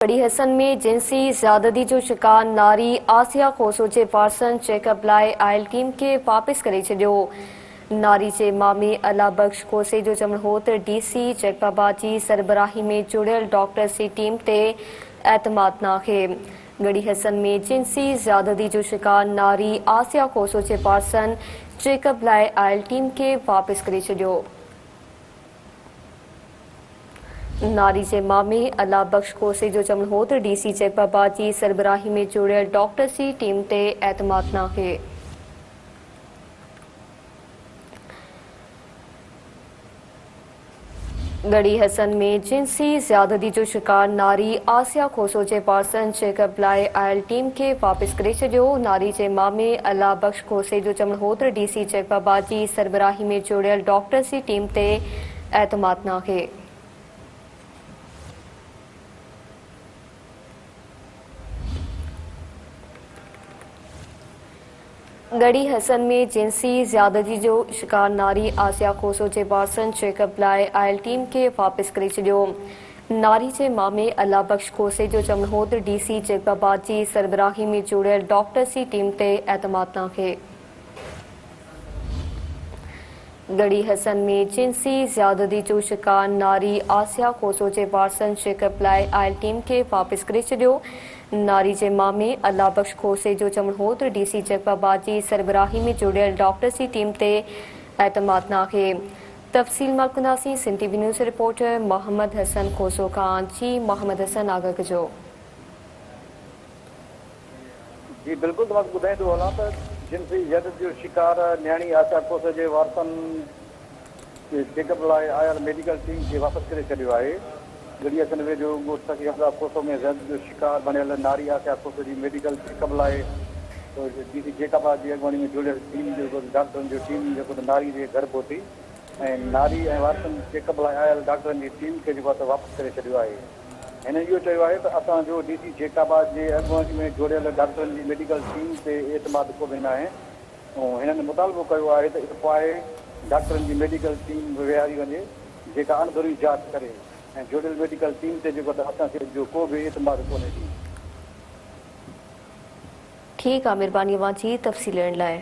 बड़ी हसन में जिनसी ज्यादती जो शिकार नारी आसिया खोसो जे पार्सन चेकअप लाइ आयल टीम के वापस करे छॾियो। नारी जे मामे अला बख्श खोसे जो चवणु हो त डीसी जैकबाबा जी सरबराही में जुड़ियल डॉक्टर्स जी टीम ते एतमाद नाहे। गड़ी हसन में जिनसी ज्यादती जो शिकार नारी आसिया खोसो जे पार्सन चेकअप लाइ आयल टीम के वापस करे छॾियो। नारी जे मामे अला बख्श खोसे जो चवणु हो त डीसी जैकबाबा जी सरबराही में जुड़ियल डॉक्टर्स जी टीम ते एतमाद नाहे। गड़ी हसन में जिनसी ज्यादती जो शिकार नारी आसिया खोसो जे पार्सन चेकअप लाइ आयल टीम के वापस करे छॾियो। नारी जे मामे अला बख्श खोसे जो चवणु हो त डीसी जैकबाबा जी सरबराही में जुड़ियल डॉक्टर्स जी टीम ते एतमाद नाहे। गड़ी हसन में जिनसी ज्यादती जो शिकार नारी आसिया खोसो जे पार्सन चेकअप लाइ आयल टीम के वापस करे छॾियो। नारी जे मामे अला बख्श खोसे जो चवणु हो त डीसी जैकबाबा जी सरबराही में जुड़ियल डॉक्टर्स जी टीम ते एतमाद नाहे। गड़ी हसन में जिनसी ज्यादती जो शिकार नारी आसिया खोसो जे पार्सन चेकअप लाइ आयल टीम के वापस करे छॾियो। नारी जे मामे अला बख्श खोसे जो चवणु हो त डीसी जैकबाबा जी सरबराही में जुड़ियल डॉक्टर्स जी टीम ते एतमाद नाहे। तफ़सील मालकुंदासी Sindh TV news reporter Mohammad Hasan Khoso Khan. जी मोहम्मद हसन आगाह कजो। जी बिल्कुल तव्हांखे ॿुधाईंदो हलां त जिनसी ज्यादती जो शिकार न्याणी आसिया खोसे जे वारसनि चेकअप लाइ आयल मेडिकल टीम खे वापसि करे छॾियो आहे। गड़ी हसन वेझो ॻोठ अला खोसो में ज्यादती जो शिकार बणियल नारी आसिया खोसे जी मेडिकल चेकअप लाइ डीसी जैकबाबा जी अॻुवाणी में जुड़ियल टीम जेको डॉक्टरनि जो टीम जेको नारी जे घर पहुती ऐं नारी ऐं वारसनि चेकअप लाइ आयल डॉक्टरनि जी टीम खे जेको आहे वापसि करे छॾियो आहे। हिन इहो चयो आहे त असांजो डीसी जैकबाबा जे अॻुवाणी में जुड़ियल डॉक्टरनि जी मेडिकल टीम ते एतमाद को वेंदा आहे ऐं हिननि मुतालबो कयो आहे त इफ़ आहे डॉक्टरनि जी मेडिकल टीम विहारी वञे जेका अणधरी जांच करे ऐं जुड़ियल मेडिकल टीम ते जेको त असांखे जो को बि एतमाद कोन्हे। ठीकु आहे, महिरबानी अवां जी तफ़सील ॾियण लाइ।